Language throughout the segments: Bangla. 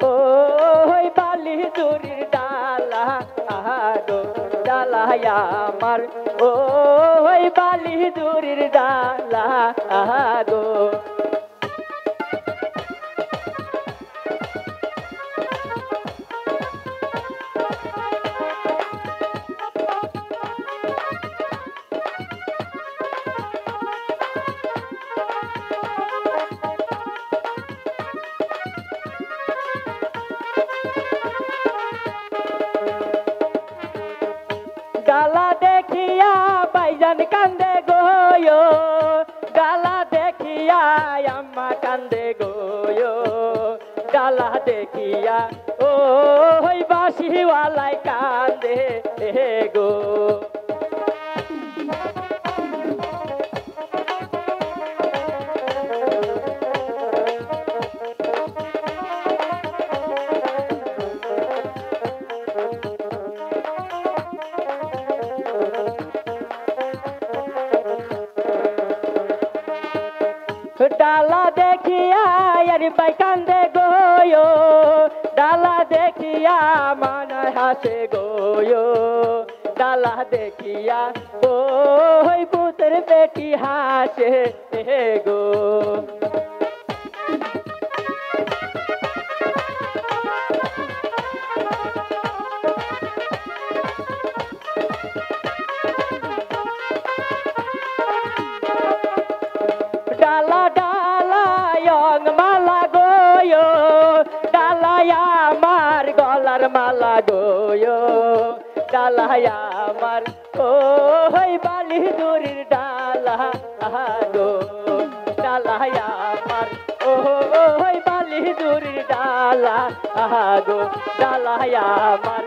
ওই বালি দূরের ডালা গো ডালায় আমার ওই বালি দূরের ডালা গো ডালা দেখিয়া বাইজান কান্দে গোয়ো ডালা দেখিয়া আম্মা কান্দে গোয়ো ডালা দেখিয়া ওই বাঁশিওয়ালাই কান্দে গো ডালা দেখিয়া আরে বাই কান্দে গোয়ো ডালা দেখিয়া মানা হাসে গোয়ো ডালা দেখিয়া ওই পুত্র বেটি হাসে গো ডালা ডালায়ং মালা গোয়ো ডালায় আমার গলার মালা গোয়ো ডালায় আমার ওই বালি দূরের ডালা গো ডালায় আমার ওই বালি দূরের ডালা গো ডালায় আমার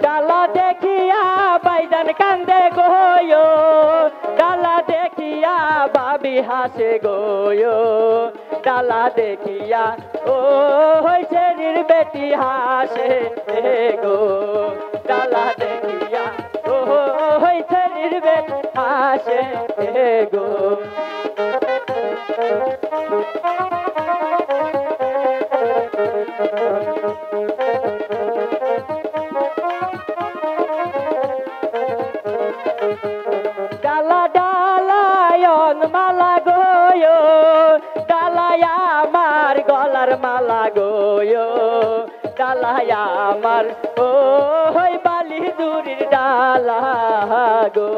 ডালা দেখিয়া বাইজান কান্দে গোয়ো ডালা দেখিয়া বাবি হাসে গোয়ো ডালা দেখিয়া ওই ছেড়ির বেটি হাসে গো ডালা দেখিয়া ওই ছেড়ির বেটি হাসে গো ডালা ডালায়ন মালা গোয়ো ডালায় আমার গলার মালা গোয়ো ডালায় আমার ওই বালি দূরের ডালা গো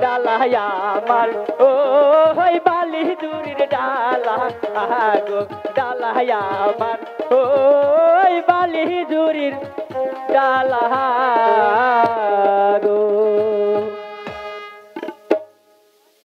ডালায় আমার ওই বালি দূরের ডালা গো ডালায় আমার ওই বালি দূরের ডালা গো